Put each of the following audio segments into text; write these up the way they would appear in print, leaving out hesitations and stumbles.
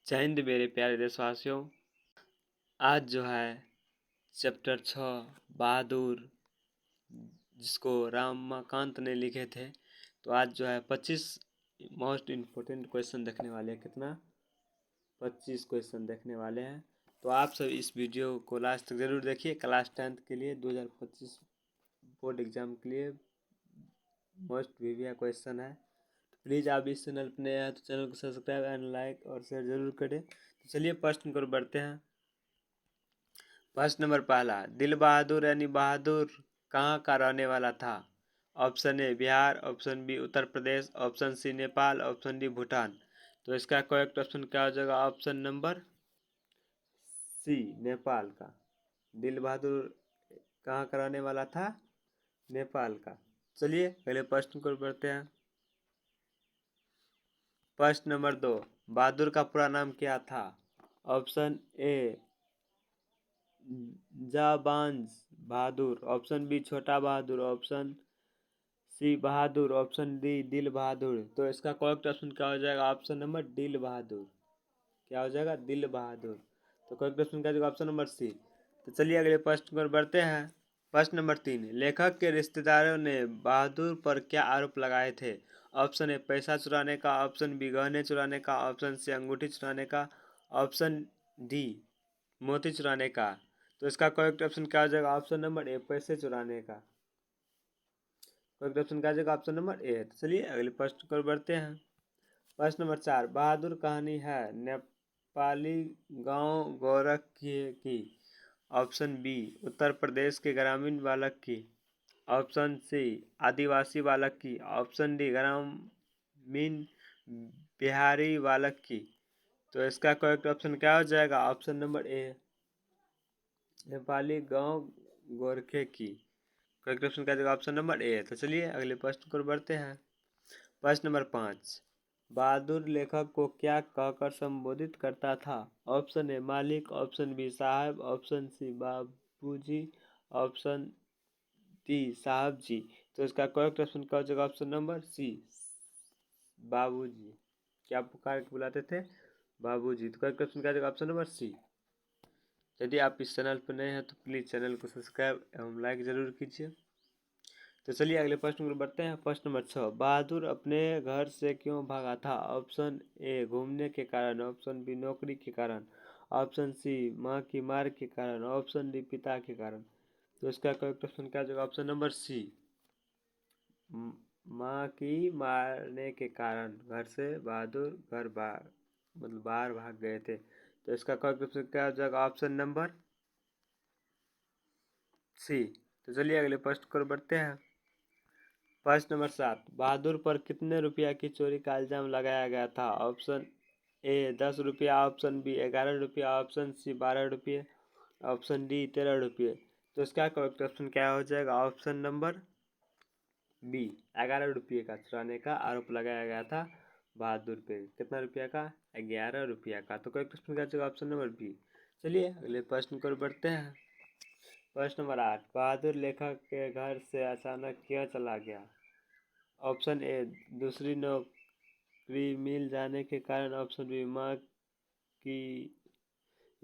जय हिंद मेरे प्यारे देशवासियों। आज जो है चैप्टर 6 बहादुर, जिसको रामाकांत ने लिखे थे, तो आज जो है 25 मोस्ट इम्पोर्टेंट क्वेश्चन देखने वाले हैं। कितना? 25 क्वेश्चन देखने वाले हैं। तो आप सब इस वीडियो को लास्ट तक ज़रूर देखिए। क्लास 10th के लिए 2025 बोर्ड एग्जाम के लिए मोस्ट वीविया क्वेश्चन है। प्लीज़ आप इस चैनल पर नए हैं तो चैनल को सब्सक्राइब एंड लाइक और शेयर जरूर करें। तो चलिए प्रश्न को बढ़ते हैं। प्रश्न नंबर पहला, दिल बहादुर यानी बहादुर कहाँ का रहने वाला था? Option A Bihar, option B Uttar Pradesh, option C Nepal, option D Bhutan. तो इसका करेक्ट ऑप्शन क्या हो जाएगा? ऑप्शन नंबर सी, नेपाल का। दिल बहादुर कहाँ का रहने वाला था? नेपाल का। चलिए अगले प्रश्न को बढ़ते हैं। प्रश्न नंबर 2, बहादुर का पूरा नाम क्या था? ऑप्शन ए जाबांज बहादुर, ऑप्शन बी छोटा बहादुर, ऑप्शन सी बहादुर, ऑप्शन डी दिल बहादुर। तो इसका करेक्ट ऑप्शन क्या हो जाएगा? ऑप्शन नंबर दिल बहादुर। क्या हो जाएगा? दिल बहादुर। तो करेक्ट ऑप्शन क्या हो जाएगा? Option number C. तो चलिए अगले प्रश्न पर बढ़ते हैं। प्रश्न नंबर 3, लेखक के रिश्तेदारों ने बहादुर पर क्या आरोप लगाए थे? ऑप्शन ए पैसा चुराने का, ऑप्शन बी गहने चुराने का, ऑप्शन सी अंगूठी चुराने का, ऑप्शन डी मोती चुराने का। तो इसका करेक्ट ऑप्शन क्या हो जाएगा? ऑप्शन नंबर ए पैसे चुराने का। करेक्ट ऑप्शन क्या हो जाएगा? ऑप्शन नंबर ए। तो चलिए अगले प्रश्न पर बढ़ते हैं। प्रश्न नंबर 4, बहादुर कहानी है नेपाली गांव गोरख की। ऑप्शन बी उत्तर प्रदेश के ग्रामीण बालक की, ऑप्शन सी आदिवासी बालक की, ऑप्शन डी ग्रामीण बिहारी बालक की। तो इसका करेक्ट ऑप्शन क्या हो जाएगा? ऑप्शन नंबर ए नेपाली गांव गोरखे की। करेक्ट ऑप्शन क्या जाएगा? ऑप्शन नंबर ए। तो चलिए अगले प्रश्न को बढ़ते हैं। प्रश्न नंबर 5, बहादुर लेखक को क्या कहकर संबोधित करता था? ऑप्शन ए मालिक, ऑप्शन बी साहब, ऑप्शन सी बाबूजी, ऑप्शन डी साहब जी। तो इसका करेक्ट ऑप्शन क्या हो जाएगा? ऑप्शन नंबर सी बाबूजी। क्या पुकार के बुलाते थे? बाबूजी। तो करेक्ट ऑप्शन क्या हो जाएगा? Option number C. यदि आप इस चैनल पर नए हैं तो प्लीज़ चैनल को सब्सक्राइब एवं लाइक ज़रूर कीजिए। तो चलिए अगले प्रश्न को बढ़ते हैं। प्रश्न नंबर 6, बहादुर अपने घर से क्यों भागा था? ऑप्शन ए घूमने के कारण, ऑप्शन बी नौकरी के कारण, ऑप्शन सी माँ की मार के कारण, ऑप्शन डी पिता के कारण। तो इसका करेक्ट ऑप्शन क्या होगा? ऑप्शन नंबर सी माँ की मारने के कारण घर से बहादुर बाहर भाग गए थे। तो इसका करेक्ट ऑप्शन क्या हो जाएगा? Option number C. तो चलिए अगले प्रश्न को बढ़ते हैं। प्रश्न नंबर 7, बहादुर पर कितने रुपया की चोरी का इल्जाम लगाया गया था? ऑप्शन ए 10 रुपया, ऑप्शन बी 11 रुपया, ऑप्शन सी 12 रुपये, ऑप्शन डी 13 रुपये। तो इसका करेक्ट ऑप्शन क्या हो जाएगा? ऑप्शन नंबर बी 11 रुपये का चुराने का आरोप लगाया गया था बहादुर पे। कितना रुपया का? 11 रुपया का। तो करेक्ट ऑप्शन क्या हो जाएगा? Option number B. चलिए अगले प्रश्न को बढ़ते हैं। प्रश्न नंबर 8, बहादुर लेखक के घर से अचानक क्यों चला गया? ऑप्शन ए दूसरी नौकरी मिल जाने के कारण, ऑप्शन बी माँ की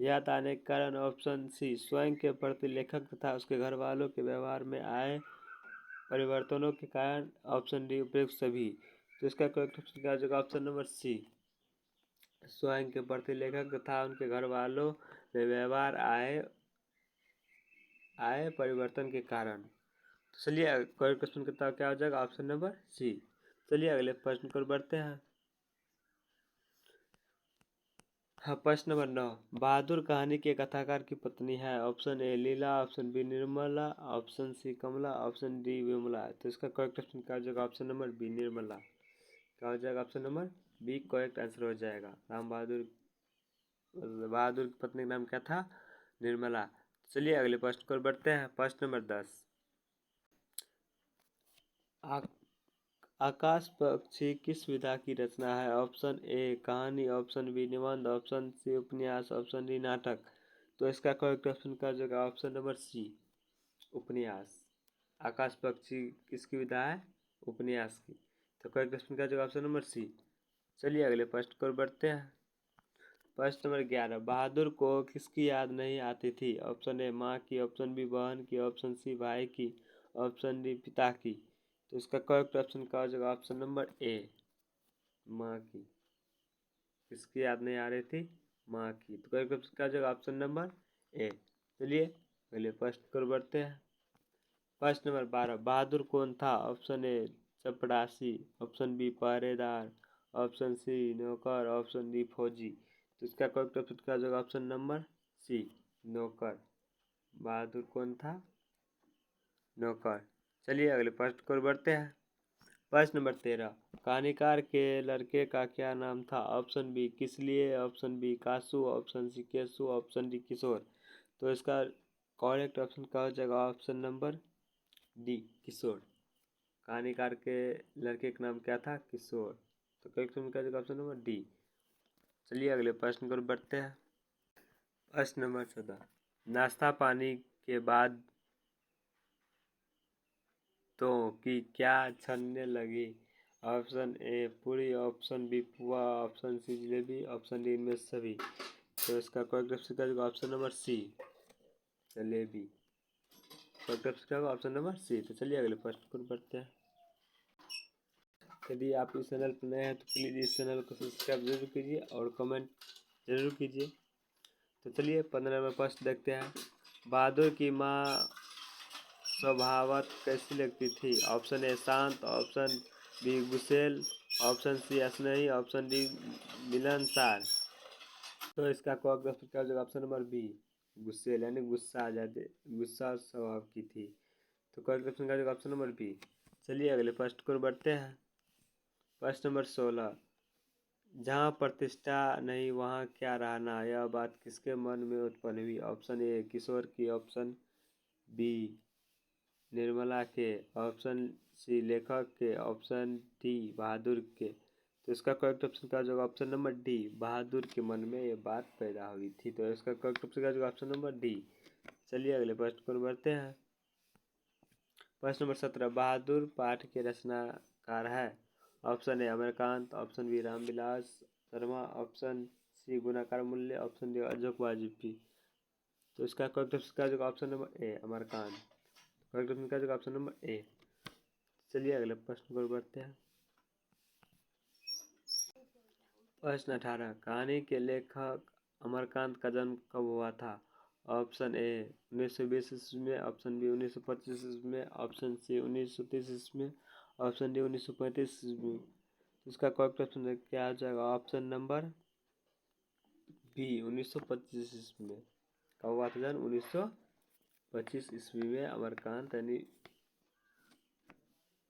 याद आने के कारण, ऑप्शन सी स्वयं के प्रति लेखक तथा उसके घर वालों के व्यवहार में आए परिवर्तनों के कारण, ऑप्शन डी उपयुक्त सभी। तो इसका करेक्ट ऑप्शन क्या हो जाएगा? ऑप्शन नंबर सी स्वयं के प्रति लेखक तथा उनके घर वालों में व्यवहार आए परिवर्तन के कारण। तो चलिए करेक्ट क्वेश्चन का क्या हो जाएगा? Option number C. चलिए अगले प्रश्न को बढ़ते हैं। हाँ, प्रश्न नंबर 9, बहादुर कहानी के कथाकार की पत्नी है? Option A Leela, option B Nirmala, option C Kamala, option D Vimla. तो इसका करेक्ट ऑप्शन क्या हो जाएगा? Option number B Nirmala. क्या हो जाएगा? Option number B correct answer हो जाएगा। बहादुर की पत्नी का नाम क्या था? निर्मला। चलिए अगले प्रश्न को बढ़ते हैं। प्रश्न नंबर 10, आकाश पक्षी किस विधा की रचना है? ऑप्शन ए कहानी, ऑप्शन बी निबंध, ऑप्शन सी उपन्यास, ऑप्शन डी नाटक। तो इसका करेक्ट ऑप्शन क्या हो जाएगा? ऑप्शन नंबर सी उपन्यास। आकाश पक्षी किसकी विधा है? उपन्यास की। तो करेक्ट ऑप्शन क्या हो जाएगा? Option number C. चलिए अगले प्रश्न को बढ़ते हैं। प्रश्न नंबर 11, बहादुर को किसकी याद नहीं आती थी? ऑप्शन ए माँ की, ऑप्शन बी बहन की, ऑप्शन सी भाई की, ऑप्शन डी पिता की। तो इसका करेक्ट ऑप्शन क्या हो जाएगा? ऑप्शन नंबर ए, माँ की। किसकी याद नहीं आ रही थी? माँ की। तो करेक्ट ऑप्शन क्या हो जाएगा? ऑप्शन नंबर ए। चलिए अगले प्रश्न की ओर बढ़ते हैं। प्रश्न नंबर 12, बहादुर कौन था? ऑप्शन ए चपरासी, ऑप्शन बी पहरेदार, ऑप्शन सी नौकर, ऑप्शन डी फौजी। तो इसका करेक्ट ऑप्शन क्या हो जाएगा? ऑप्शन नंबर सी, नौकर। बहादुर कौन था? नौकर। चलिए अगले प्रश्न की ओर बढ़ते हैं। प्रश्न नंबर 13, कहानीकार के लड़के का क्या नाम था? ऑप्शन बी किसलिए, ऑप्शन बी कासू, ऑप्शन सी केसु, ऑप्शन डी किशोर। तो इसका करेक्ट ऑप्शन क्या हो जाएगा? Option number D, Kishore. कहानीकार के लड़के का नाम क्या था? किशोर। तो करेक्ट ऑप्शन क्या हो जाएगा? Option number D. चलिए अगले प्रश्न को बढ़ते हैं। प्रश्न नंबर 14, नाश्ता पानी के बाद तो कि क्या छनने लगी? Option A puri, option B pua, option C jalebi, option D इनमें से सभी। तो इसका करेक्ट ऑप्शन क्या होगा? Option number C, jalebi. Correct option क्या होगा? Option number C. तो चलिए अगले प्रश्न को बढ़ते हैं। यदि आप इस चैनल पर नए हैं तो प्लीज़ इस चैनल को सब्सक्राइब जरूर कीजिए और कमेंट जरूर कीजिए। तो चलिए 15 नंबर प्रश्न देखते हैं। बहादुर की माँ स्वभावत कैसी लगती थी? ऑप्शन ए शांत, ऑप्शन बी गुस्सेल, ऑप्शन सी स्नेही, ऑप्शन डी मिलनसार। तो इसका करेक्ट ऑप्शन क्या हो जाएगा? ऑप्शन नंबर बी, गुस्सेल, यानी गुस्सा आ जाते, गुस्सा स्वभाव की थी। तो करेक्ट ऑप्शन क्या हो जाएगा? Option number B. चलिए अगले प्रश्न को बढ़ते हैं। प्रश्न नंबर 16, जहाँ प्रतिष्ठा नहीं वहाँ क्या रहना? यह बात किसके मन में उत्पन्न हुई? ऑप्शन ए किशोर की, ऑप्शन बी निर्मला के, ऑप्शन सी लेखक के, ऑप्शन डी बहादुर के। तो इसका करेक्ट ऑप्शन क्या हो जाएगा? ऑप्शन नंबर डी, बहादुर के मन में ये बात पैदा हुई थी। तो इसका करेक्ट ऑप्शन क्या हो जाएगा? Option number D. चलिए अगले प्रश्न को बढ़ते हैं। प्रश्न नंबर 17, बहादुर पाठ के रचनाकार है? Option A Amarkant, option B Ramvilas Sharma, option C Gunakar Muley, option D Ashok Vajpayee. तो इसका करेक्ट ऑप्शन क्या हो जाएगा? ऑप्शन नंबर ए अमरकांत। करेक्ट ऑप्शन क्या हो जाएगा? ऑप्शन नंबर ए। चलिए अगले प्रश्न को बढ़ते हैं। प्रश्न 18, कहानी के लेखक अमरकांत का जन्म कब हुआ था? ऑप्शन ए 1920 ईस्वी में, ऑप्शन बी 1925 ईस्वी में, ऑप्शन सी 1930 ईस्वी में, ऑप्शन डी 1935 ईस्वी में। इसका करेक्ट ऑप्शन क्या आ जाएगा? ऑप्शन नंबर बी 1925 ईस्वी में। कब हुआ था जन्म? 1925 ईस्वी में अमरकांत, यानी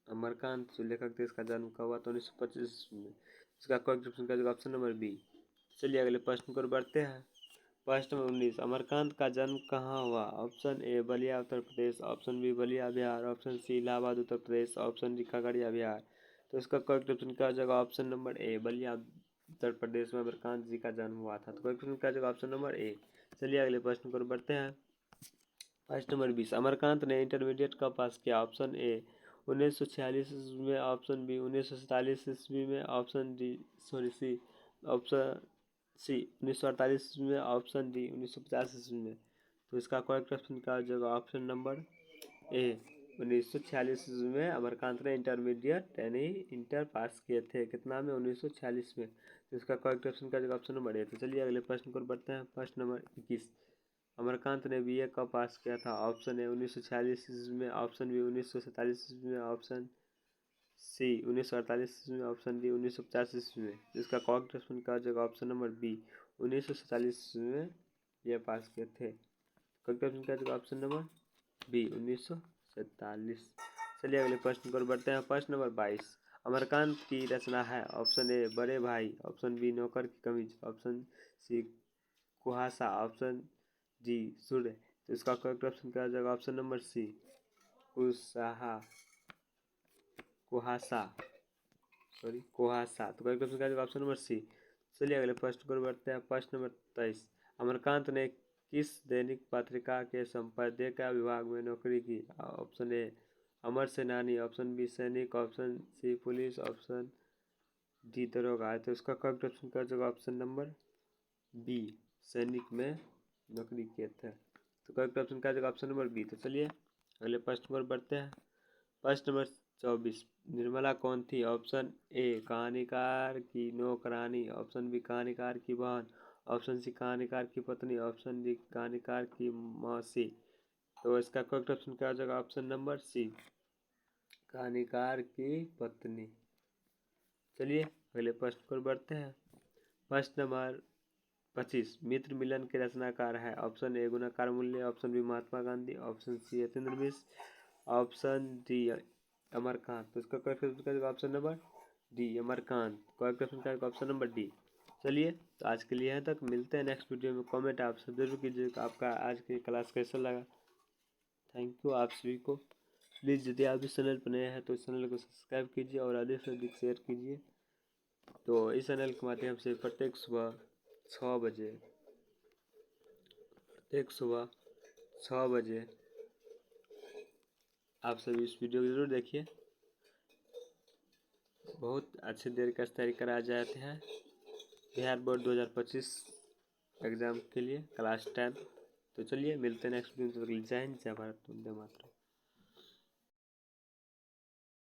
अमरकांत जो लेखक थे इसका जन्म कब हुआ था? 1925 ईस्वी में। इसका करेक्ट ऑप्शन क्या होगा? Option number B. चलिए अगले प्रश्न को बढ़ते हैं। प्रश्न नंबर 19, अमरकांत का जन्म कहाँ हुआ? Option A Ballia Uttar Pradesh, option B Ballia Bihar, option C Allahabad Uttar Pradesh, option D Khagaria Bihar. तो इसका करेक्ट ऑप्शन क्या हो जाएगा? Option number A Ballia Uttar Pradesh में अमरकांत जी का जन्म हुआ था। तो करेक्ट ऑप्शन क्या हो जाएगा? ऑप्शन नंबर ए। चलिए अगले प्रश्न को बढ़ते हैं। प्रश्न नंबर 20, अमरकांत ने इंटरमीडिएट कब पास किया? ऑप्शन ए 1946 ईस्वी में, ऑप्शन बी 1947 ईस्वी में, option D C, option C 1948 ईस्वी में, ऑप्शन डी 1950 ईस्वी में। तो इसका करेक्ट ऑप्शन क्या हो जाएगा? ऑप्शन नंबर ए 1946 ईस्वी में अमरकांत ने इंटरमीडिएट यानी इंटर पास किए थे। कितना में? 1946 में। तो इसका करेक्ट ऑप्शन क्या हो जाएगा? ऑप्शन नंबर ए। तो चलिए अगले प्रश्न को बढ़ते हैं। प्रश्न नंबर 21, अमरकांत ने बीए कब पास किया था? ऑप्शन ए 1946 ईस्वी में, ऑप्शन बी 1947 ईस्वी में, ऑप्शन सी 1948 ईस्वी में, ऑप्शन डी 1950 ईस्वी में। इसका करेक्ट ऑप्शन क्या हो जाएगा? ऑप्शन नंबर बी 1947 ईस्वी में ये पास किए थे। करेक्ट ऑप्शन क्या हो जाएगा? Option number B 1947। चलिए अगले प्रश्न पर बढ़ते हैं। प्रश्न नंबर 22, अमरकांत की रचना है? ऑप्शन ए बड़े भाई, ऑप्शन बी नौकर की कमीज, ऑप्शन सी कुहासा, ऑप्शन जी सूर्य। तो इसका करेक्ट ऑप्शन क्या हो जाएगा? ऑप्शन नंबर सी कुसाहा, कुहासा, सॉरी कुहासा। तो करेक्ट ऑप्शन क्या हो जाएगा? Option number C. चलिए अगले प्रश्न पर बढ़ते हैं। प्रश्न नंबर 23, अमरकांत ने किस दैनिक पत्रिका के संपादकीय विभाग में नौकरी की? ऑप्शन ए अमर सेनानी, ऑप्शन बी सैनिक, option C police, option D दरोगा। तो इसका करेक्ट ऑप्शन क्या हो जाएगा? ऑप्शन नंबर बी, सैनिक में नौकरी किए थे। तो करेक्ट ऑप्शन क्या जाएगा? Option number B. तो चलिए अगले प्रश्न पर बढ़ते हैं। प्रश्न नंबर 24, निर्मला कौन थी? ऑप्शन ए कहानीकार की नौकरानी, ऑप्शन बी कहानीकार की बहन, ऑप्शन सी कहानीकार की पत्नी, ऑप्शन डी कहानीकार की मौसी। तो इसका करेक्ट ऑप्शन क्या हो जाएगा? ऑप्शन नंबर सी, कहानीकार की पत्नी। चलिए अगले प्रश्न पर बढ़ते हैं। प्रश्न नंबर 25, मित्र मिलन के रचनाकार है? ऑप्शन ए गुणाकार Muley, option B Mahatma Gandhi, option C Yatindra मिश्र, ऑप्शन डी अमरकांत। तो इसका correct option option number D, Amarkant. Correct option का ऑप्शन नंबर डी। चलिए तो आज के लिए यहाँ तक, मिलते हैं नेक्स्ट वीडियो में। कमेंट आप सब जरूर कीजिएगा आपका आज की क्लास कैसा लगा। थैंक यू आप सभी को। प्लीज़ यदि आप इस चैनल पर नए हैं तो इस चैनल को सब्सक्राइब कीजिए और अधिक से अधिक शेयर कीजिए। तो इस चैनल के माध्यम से प्रत्येक सुबह 6 बजे आप सभी इस वीडियो को जरूर देखिए। बहुत अच्छे देर का तैयारी कराया जाते हैं बिहार बोर्ड 2025 एग्ज़ाम के लिए क्लास 10। तो चलिए मिलते हैं नेक्स्ट वीडियो में। जय हिंद, जय भारत, वंदे मातरम।